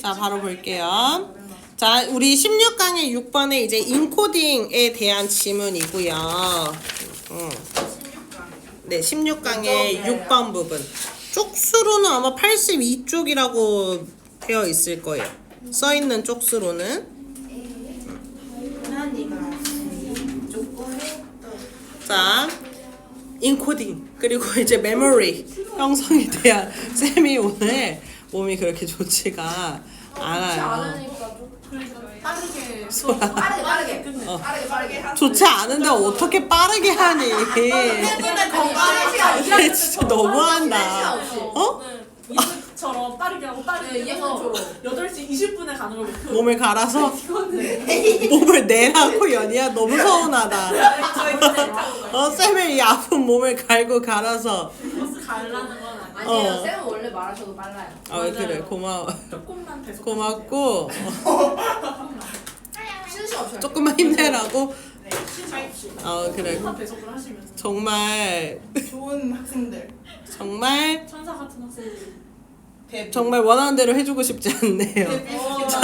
자, 바로 볼게요. 자, 우리 16강의 6번에 이제 인코딩에 대한 지문이고요. 네, 16강의 6번 부분. 쪽수로는 아마 82쪽이라고 되어 있을 거예요. 써있는 쪽수로는. 자, 인코딩 그리고 이제 메모리 형성에 대한 쌤이 오늘 몸이 그렇게 좋지가 않아요. 빠르게 좋지 않은데 어떻게 빠르게 하니? 얘 진짜 너무한다. 어? 이처럼 빠르게 하고 빠르게 해서 8시 20분에 가는 걸 목표로 몸을 갈아서 몸을 내라고 연이야. 너무 서운하다. 쌤의 이 아픈 몸을 갈고 갈아서. 버스 가려는 건 아니에요. 아니에요. 쌤은 원래 말하셔도 빨라요. 그래 고마워. 조금만 배속 고맙고 쉬는 시간 없어요. 조금만 힘내라고. 네, 쉬지 없이 그래 조금만 배속을 하시면서 정말 좋은 학생들. 정말 천사 같은 학생들이 정말 원하는 대로 해주고 싶지 않네요. 자,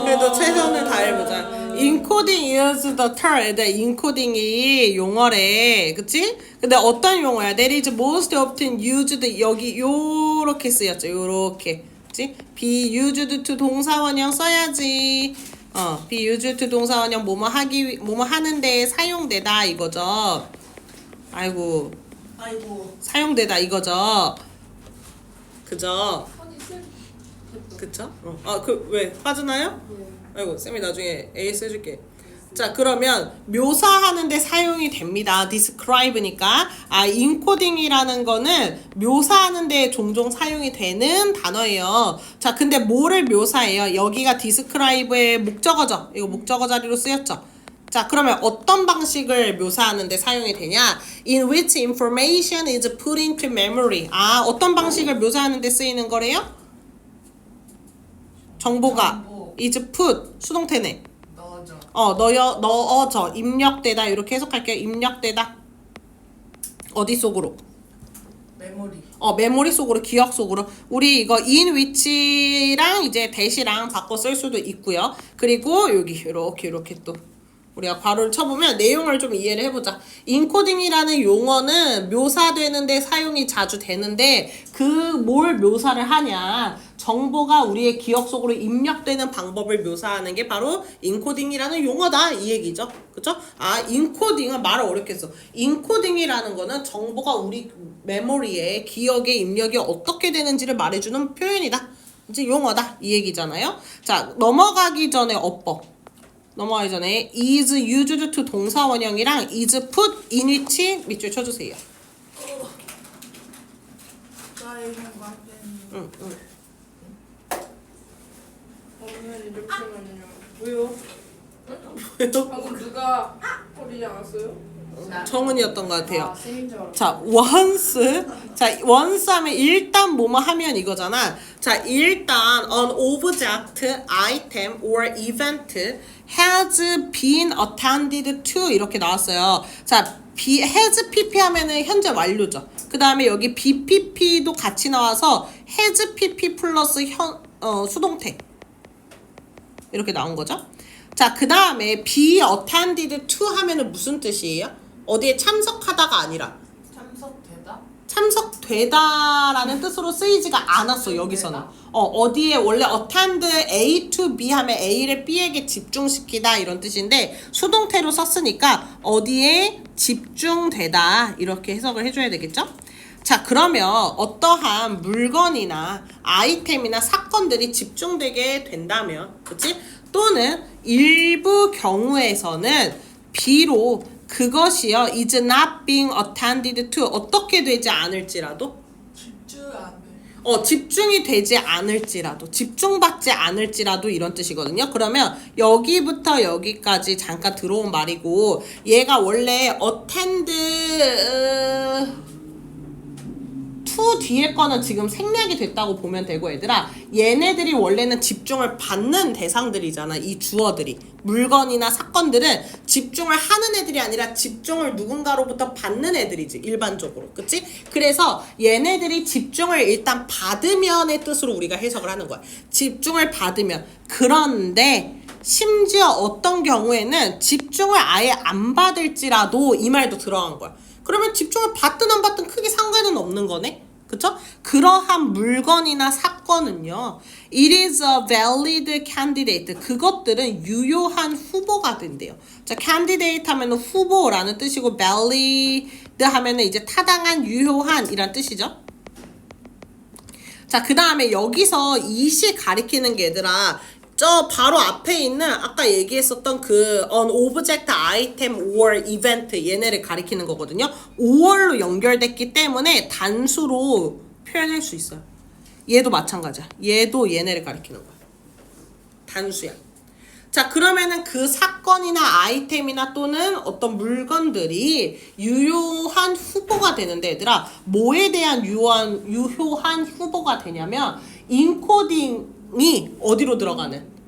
그래도 최선을 다해보자. Encoding is the term. 인코딩이 용어래, 그치? 근데 어떤 용어야? That is most often used. 여기 요렇게 쓰였죠. 요렇게, 그치? Be used to 동사원형 써야지. Be used to 동사원형 뭐뭐 하는데 사용되다 이거죠. 아이고 사용되다 이거죠. 그죠? 그쵸? 왜? 빠지나요? 아이고, 쌤이 나중에 AS 해줄게. 자, 그러면 묘사하는데 사용이 됩니다. describe니까. encoding이라는 거는 묘사하는데 종종 사용이 되는 단어예요. 자, 근데 뭐를 묘사해요? 여기가 describe의 목적어죠. 이거 목적어 자리로 쓰였죠. 자, 그러면 어떤 방식을 묘사하는데 사용이 되냐? In which information is put into memory. 어떤 방식을 묘사하는데 쓰이는 거래요? 정보가 is put, 수동태네. 넣어져, 입력되다. 이렇게 해석할게요. 입력되다. 어디 속으로? 메모리. 메모리 속으로, 기억 속으로. 우리 이거 in which랑 이제 that이랑 바꿔 쓸 수도 있고요. 그리고 여기 이렇게 또 우리가 괄호를 쳐보면 내용을 좀 이해를 해보자. 인코딩이라는 용어는 묘사되는데 사용이 자주 되는데 뭘 묘사를 하냐. 정보가 우리의 기억 속으로 입력되는 방법을 묘사하는 게 바로 인코딩이라는 용어다. 이 얘기죠. 그쵸? 인코딩은 말을 어렵게 했어. 인코딩이라는 거는 정보가 우리 메모리에, 기억에 입력이 어떻게 되는지를 말해주는 표현이다. 이제 용어다. 이 얘기잖아요. 자, 넘어가기 전에 is used to 동사원형이랑 is put in which 밑줄 쳐주세요. 응. 왜요? 방금 누가 거리지 않았어요? 정은이었던 것 같아요. 쌤인 줄 알았어. 자, once 하면 일단 뭐뭐 하면 이거잖아. 자, 일단 an object, item, or event has been attended to 이렇게 나왔어요. 자, has pp 하면은 현재 완료죠. 그 다음에 여기 bpp도 같이 나와서 has pp 플러스 수동태 이렇게 나온 거죠. 자, 그 다음에 be attended to 하면은 무슨 뜻이에요? 어디에 참석하다가 아니라 참석되다라는 뜻으로 쓰이지가 않았어. 여기서는 어디에 원래 attend A to B 하면 A를 B에게 집중시키다 이런 뜻인데 수동태로 썼으니까 어디에 집중되다 이렇게 해석을 해줘야 되겠죠. 자, 그러면 어떠한 물건이나 아이템이나 사건들이 집중되게 된다면, 그치? 또는 일부 경우에서는 비록 그것이요 is not being attended to 어떻게 되지 않을지라도 집중이 되지 않을지라도 집중받지 않을지라도 이런 뜻이거든요. 그러면 여기부터 여기까지 잠깐 들어온 말이고 얘가 원래 attend to 뒤에 거는 지금 생략이 됐다고 보면 되고 얘들아 얘네들이 원래는 집중을 받는 대상들이잖아. 이 주어들이 물건이나 사건들은 집중을 하는 애들이 아니라 집중을 누군가로부터 받는 애들이지 일반적으로. 그치? 그래서 얘네들이 집중을 일단 받으면의 뜻으로 우리가 해석을 하는 거야. 집중을 받으면. 그런데 심지어 어떤 경우에는 집중을 아예 안 받을지라도 이 말도 들어간 거야. 그러면 집중을 받든 안 받든 크게 상관은 없는 거네. 그쵸? 그러한 물건이나 사건은요. It is a valid candidate. 그것들은 유효한 후보가 된대요. 자, candidate 하면 후보라는 뜻이고 valid 하면 이제 타당한, 유효한 이란 뜻이죠. 자, 그 다음에 여기서 이시 가리키는 게 얘들아 저 바로 앞에 있는 아까 얘기했었던 그 an object, item, or event 얘네를 가리키는 거거든요. or로 연결됐기 때문에 단수로 표현할 수 있어요. 얘도 마찬가지야. 얘도 얘네를 가리키는 거야. 단수야. 자, 그러면은 그 사건이나 아이템이나 또는 어떤 물건들이 유효한 후보가 되는데 얘들아 뭐에 대한 유효한 후보가 되냐면 인코딩이 어디로 들어가는?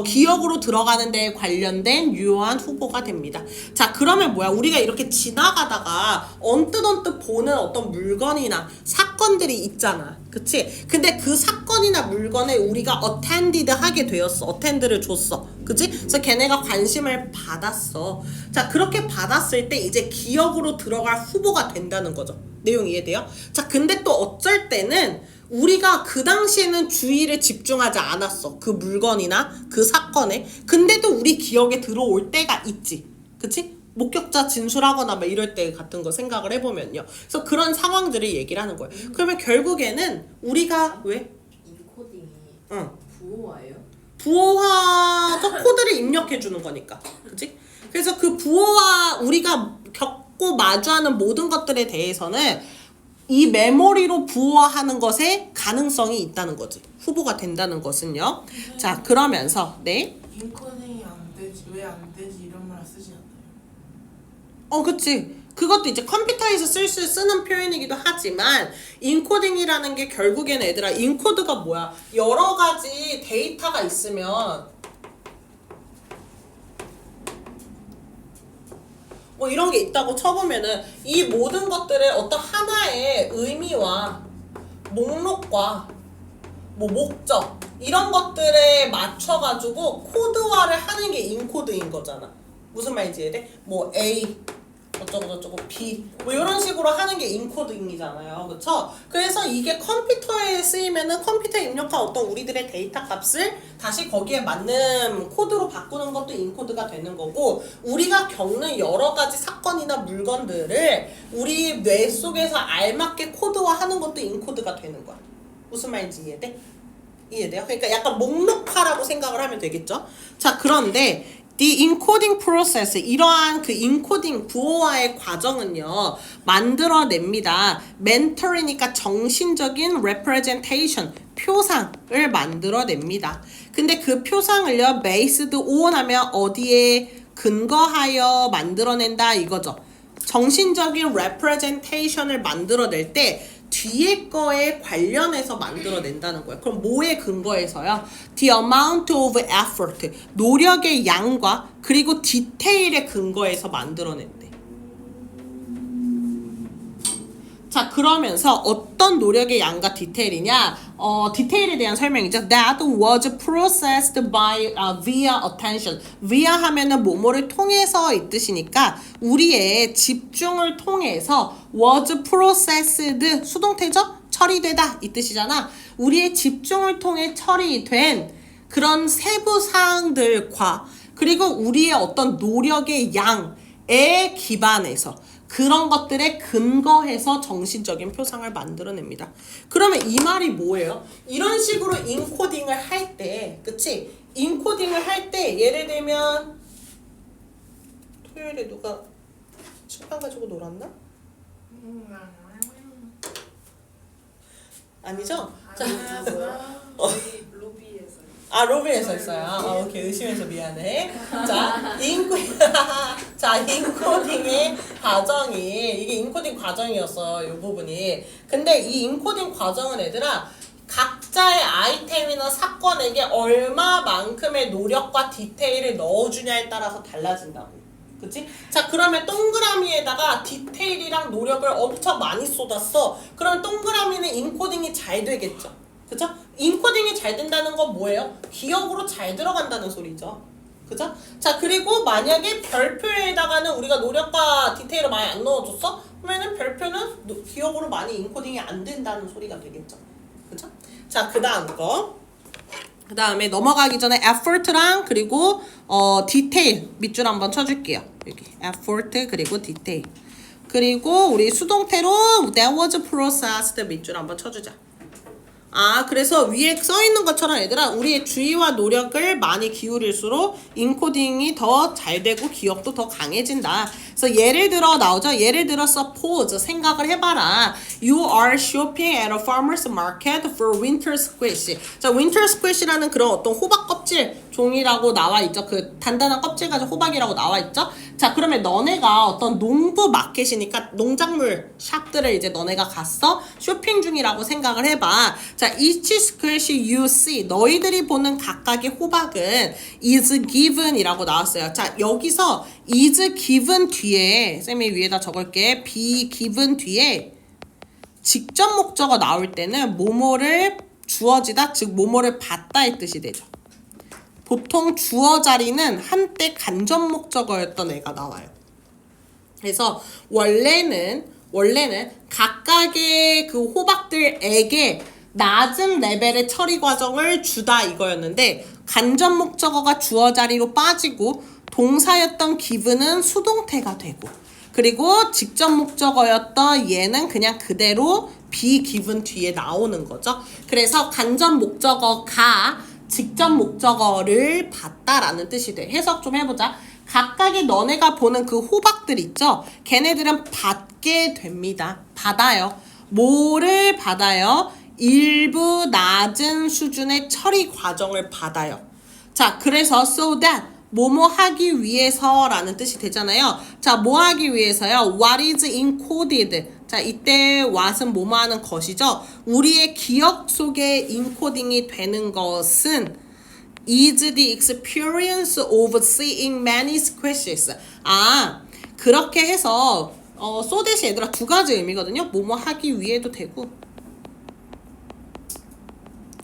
기억으로 들어가는 데에 관련된 유효한 후보가 됩니다. 자, 그러면 뭐야? 우리가 이렇게 지나가다가 언뜻 보는 어떤 물건이나 사건들이 있잖아. 그치? 근데 그 사건이나 물건에 우리가 attended 하게 되었어. attend를 줬어. 그치? 그래서 걔네가 관심을 받았어. 자, 그렇게 받았을 때 이제 기억으로 들어갈 후보가 된다는 거죠. 내용 이해돼요? 자, 근데 또 어쩔 때는 우리가 그 당시에는 주의를 집중하지 않았어. 그 물건이나 그 사건에. 근데도 우리 기억에 들어올 때가 있지. 그치? 목격자 진술하거나 막 이럴 때 같은 거 생각을 해보면요. 그래서 그런 상황들을 얘기를 하는 거예요. 그러면 결국에는 우리가 왜? 인코딩이 응. 부호화예요? 부호화적 코드를 입력해 주는 거니까. 그치? 그래서 그 부호화 우리가 겪고 마주하는 모든 것들에 대해서는 이 메모리로 부호화하는 것에 가능성이 있다는 거지. 후보가 된다는 것은요. 자, 그러면서 네. 인코딩이 안 되지 왜 안 되지 이런 말 쓰지 않나요? 그치. 그것도 이제 컴퓨터에서 쓰는 표현이기도 하지만 인코딩이라는 게 결국에는 얘들아 인코드가 뭐야? 여러 가지 데이터가 있으면 뭐 이런 게 있다고 쳐보면은 이 모든 것들을 어떤 하나의 의미와 목록과 뭐 목적 이런 것들에 맞춰가지고 코드화를 하는 게 인코드인 거잖아. 무슨 말인지 이해돼? 뭐 A 어쩌고 B 뭐 이런 식으로 하는 게 인코딩이잖아요. 그쵸? 그래서 이게 컴퓨터에 쓰이면은 컴퓨터에 입력한 어떤 우리들의 데이터 값을 다시 거기에 맞는 코드로 바꾸는 것도 인코드가 되는 거고 우리가 겪는 여러 가지 사건이나 물건들을 우리 뇌 속에서 알맞게 코드화하는 것도 인코드가 되는 거야. 무슨 말인지 이해돼? 이해돼요? 그러니까 약간 목록화라고 생각을 하면 되겠죠? 자, 그런데 The encoding process, 이러한 그 인코딩 부호화의 과정은요 만들어냅니다. mental이니까 정신적인 representation, 표상을 만들어냅니다. 근데 그 표상을요 based on 하면 어디에 근거하여 만들어낸다 이거죠. 정신적인 representation을 만들어낼 때 뒤에 거에 관련해서 만들어낸다는 거예요. 그럼 뭐에 근거해서요? The amount of effort, 노력의 양과 그리고 디테일에 근거해서 만들어낸대. 자, 그러면서 어떤 노력의 양과 디테일이냐? 디테일에 대한 설명이죠. That was processed by via attention. via 하면은 뭐뭐를 통해서 이 뜻이니까 우리의 집중을 통해서 was processed 수동태죠? 처리되다 이 뜻이잖아. 우리의 집중을 통해 처리된 그런 세부 사항들과 그리고 우리의 어떤 노력의 양에 기반해서 그런 것들에 근거해서 정신적인 표상을 만들어냅니다. 그러면 이 말이 뭐예요? 이런 식으로 인코딩을 할 때, 그치? 인코딩을 할 때 예를 들면 토요일에 누가 칠판 가지고 놀았나? 아니죠? 자, 저희 로비에서 로비에서 했어요. 오케이, 의심해서 미안해. 자, 인코딩 자, 인코딩의 과정이 이게 인코딩 과정이었어요. 이 부분이. 근데 이 인코딩 과정은 얘들아 각자의 아이템이나 사건에게 얼마만큼의 노력과 디테일을 넣어주냐에 따라서 달라진다고. 그치? 자, 그러면 동그라미에다가 디테일이랑 노력을 엄청 많이 쏟았어. 그럼 동그라미는 인코딩이 잘 되겠죠. 그죠? 인코딩이 잘 된다는 건 뭐예요? 기억으로 잘 들어간다는 소리죠. 그죠? 자, 그리고 만약에 별표에다가는 우리가 노력과 디테일을 많이 안 넣어줬어? 그러면은 별표는 기억으로 많이 인코딩이 안 된다는 소리가 되겠죠. 그죠? 자, 그 다음 거. 그 다음에 넘어가기 전에 effort랑 그리고 detail 밑줄 한번 쳐줄게요. 여기 effort 그리고 detail. 그리고 우리 수동태로 that was processed 밑줄 한번 쳐주자. 아, 그래서 위에 써 있는 것처럼 얘들아 우리의 주의와 노력을 많이 기울일수록 인코딩이 더 잘 되고 기억도 더 강해진다. 그래서 예를 들어 나오죠. 예를 들어 suppose 생각을 해봐라. You are shopping at a farmer's market for winter squash. 자, winter squash라는 그런 어떤 호박 껍질 종이라고 나와 있죠. 그 단단한 껍질 가진 호박이라고 나와 있죠. 자, 그러면 너네가 어떤 농부 마켓이니까 농작물 샵들을 이제 너네가 갔어. 쇼핑 중이라고 생각을 해봐. 자, each squash you see. 너희들이 보는 각각의 호박은 is given 이라고 나왔어요. 자, 여기서 is given 뒤에 쌤이 위에다 적을게. be given 뒤에 직접 목적어 나올 때는 뭐뭐를 주어지다, 즉 뭐뭐를 받다의 뜻이 되죠. 보통 주어 자리는 한때 간접 목적어였던 애가 나와요. 그래서 원래는 각각의 그 호박들에게 낮은 레벨의 처리 과정을 주다 이거였는데 간접 목적어가 주어 자리로 빠지고 동사였던 given은 수동태가 되고 그리고 직접 목적어였던 얘는 그냥 그대로 be given 뒤에 나오는 거죠. 그래서 간접 목적어가 직접 목적어를 받다라는 뜻이 돼. 해석 좀 해보자. 각각의 너네가 보는 그 호박들 있죠? 걔네들은 받게 됩니다. 받아요. 뭐를 받아요? 일부 낮은 수준의 처리 과정을 받아요. 자, 그래서 so that 뭐뭐 하기 위해서라는 뜻이 되잖아요. 자, 뭐 하기 위해서요? What is encoded? 자, 이때 what은 뭐뭐 하는 것이죠. 우리의 기억 속에 인코딩이 되는 것은 is the experience of seeing many squashes. 아, 그렇게 해서 so that이 얘들아 두 가지 의미거든요. 뭐뭐 하기 위해도 되고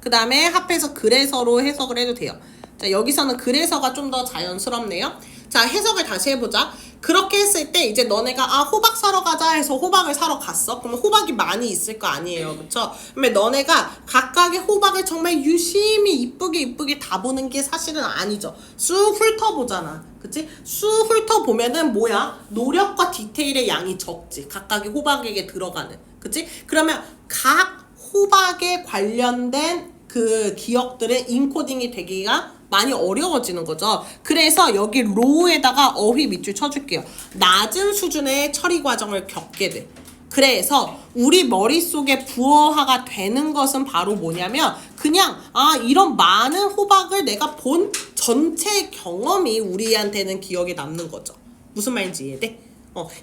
그 다음에 합해서 그래서로 해석을 해도 돼요. 자, 여기서는 그래서가 좀 더 자연스럽네요. 자, 해석을 다시 해보자. 그렇게 했을 때 이제 너네가 호박 사러 가자 해서 호박을 사러 갔어. 그러면 호박이 많이 있을 거 아니에요. 그쵸? 그러면 너네가 각각의 호박을 정말 유심히 이쁘게 다 보는 게 사실은 아니죠. 쑥 훑어보잖아. 그치? 쑥 훑어보면은 뭐야? 노력과 디테일의 양이 적지. 각각의 호박에게 들어가는. 그치? 그러면 각 호박에 관련된 그 기억들의 인코딩이 되기가 많이 어려워지는 거죠. 그래서 여기 로우에다가 어휘 밑줄 쳐줄게요. 낮은 수준의 처리 과정을 겪게 돼. 그래서 우리 머릿속에 부어화가 되는 것은 바로 뭐냐면 그냥 이런 많은 호박을 내가 본 전체 경험이 우리한테는 기억에 남는 거죠. 무슨 말인지 이해돼?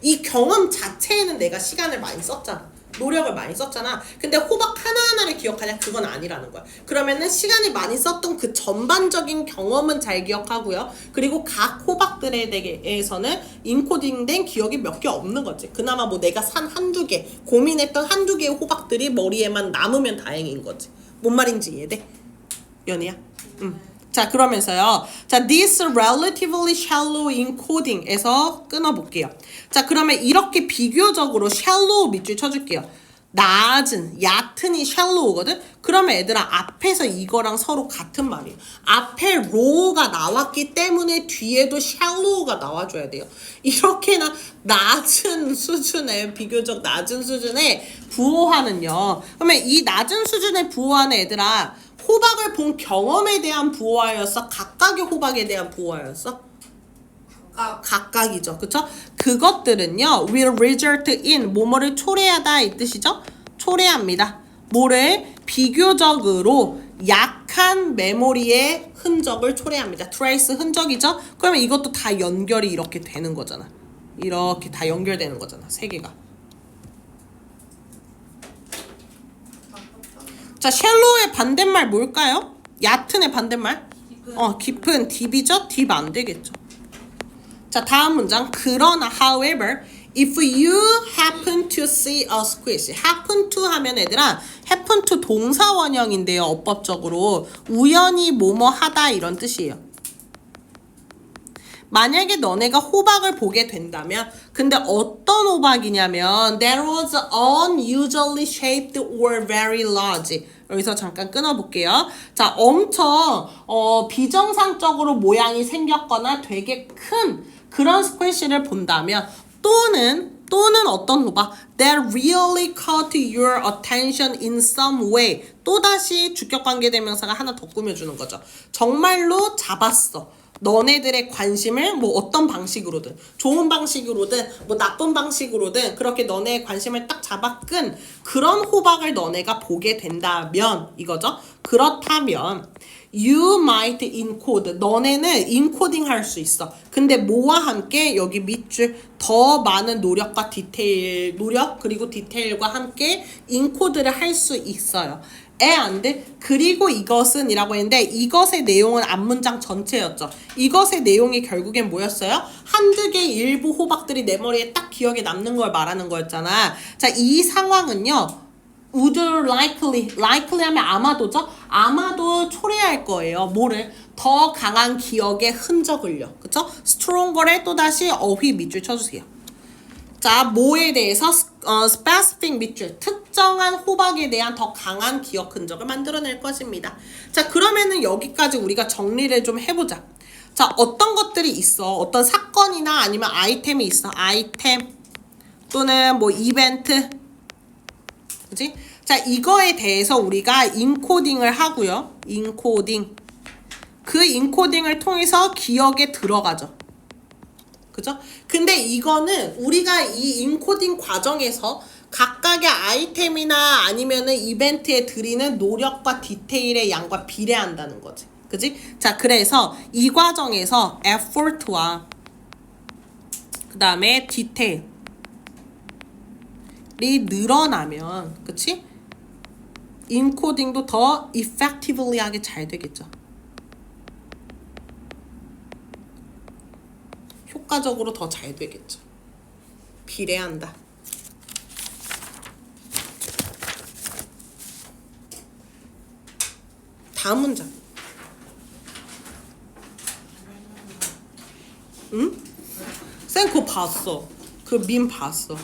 이 경험 자체에는 내가 시간을 많이 썼잖아. 노력을 많이 썼잖아. 근데 호박 하나하나를 기억하냐? 그건 아니라는 거야. 그러면은 시간이 많이 썼던 그 전반적인 경험은 잘 기억하고요. 그리고 각 호박들에 대해서는 인코딩된 기억이 몇 개 없는 거지. 그나마 뭐 내가 산 한두 개, 고민했던 한두 개의 호박들이 머리에만 남으면 다행인 거지. 뭔 말인지 이해돼? 연희야? 자, 그러면서요. 자, this relatively shallow encoding에서 끊어볼게요. 자, 그러면 이렇게 비교적으로 shallow 밑줄 쳐줄게요. 낮은, 얕은이 shallow거든? 그러면 얘들아, 앞에서 이거랑 서로 같은 말이에요. 앞에 low가 나왔기 때문에 뒤에도 shallow가 나와줘야 돼요. 이렇게나 낮은 수준의, 비교적 낮은 수준의 부호화는요. 그러면 이 낮은 수준의 부호화는 얘들아, 호박을 본 경험에 대한 부호화였어? 각각의 호박에 대한 부호화였어? 각각이죠. 그쵸? 그것들은요, will result in, 뭐뭐를 초래하다 이 뜻이죠? 초래합니다. 뭐를 비교적으로 약한 메모리의 흔적을 초래합니다. 트레이스 흔적이죠? 그러면 이것도 다 연결이 이렇게 되는 거잖아. 이렇게 다 연결되는 거잖아. 세 개가. 자, 샬로우의 반대말 뭘까요? 얕은의 반대말? 깊은 딥이죠? 딥 안 되겠죠. 자, 다음 문장. 그러나 however if you happen to see a squish. happen to 하면 얘들아 happen to 동사 원형인데요. 어법적으로 우연히 뭐뭐 하다 이런 뜻이에요. 만약에 너네가 호박을 보게 된다면 근데 어떤 호박이냐면 that was unusually shaped or very large. 여기서 잠깐 끊어볼게요. 자, 엄청 비정상적으로 모양이 생겼거나 되게 큰 그런 스퀴시를 본다면 또는 어떤 호박 that really caught your attention in some way. 또다시 주격관계대명사가 하나 더 꾸며주는 거죠. 정말로 잡았어. 너네들의 관심을 뭐 어떤 방식으로든 좋은 방식으로든 뭐 나쁜 방식으로든 그렇게 너네의 관심을 딱 잡아 끈 그런 호박을 너네가 보게 된다면 이거죠. 그렇다면 you might encode. 너네는 인코딩 할 수 있어. 근데 뭐와 함께 여기 밑줄 더 많은 노력과 디테일 노력 그리고 디테일과 함께 인코드를 할 수 있어요. and 그리고 이것은 이라고 했는데 이것의 내용은 앞문장 전체였죠. 이것의 내용이 결국엔 뭐였어요? 한두 개의 일부 호박들이 내 머리에 딱 기억에 남는 걸 말하는 거였잖아. 자, 이 상황은요. would likely 하면 아마도죠? 아마도 초래할 거예요. 뭐를? 더 강한 기억의 흔적을요. 그쵸? stronger 또다시 어휘 밑줄 쳐주세요. 자, 뭐에 대해서 specific 밑줄, 특정한 호박에 대한 더 강한 기억 흔적을 만들어낼 것입니다. 자, 그러면은 여기까지 우리가 정리를 좀 해보자. 자, 어떤 것들이 있어? 어떤 사건이나 아니면 아이템이 있어. 아이템 또는 뭐 이벤트, 그치? 자, 이거에 대해서 우리가 인코딩을 하고요. 인코딩. 그 인코딩을 통해서 기억에 들어가죠. 그죠? 근데 이거는 우리가 이 인코딩 과정에서 각각의 아이템이나 아니면은 이벤트에 들이는 노력과 디테일의 양과 비례한다는 거지. 그지? 자, 그래서 이 과정에서 effort와 그 다음에 디테일이 늘어나면, 그치? 인코딩도 더 effectively 하게 잘 되겠죠. 효과적으로 더 잘 되겠죠. 비례한다. 다음 문장. 응? 쌤 그거 봤어. 그 밈 봤어.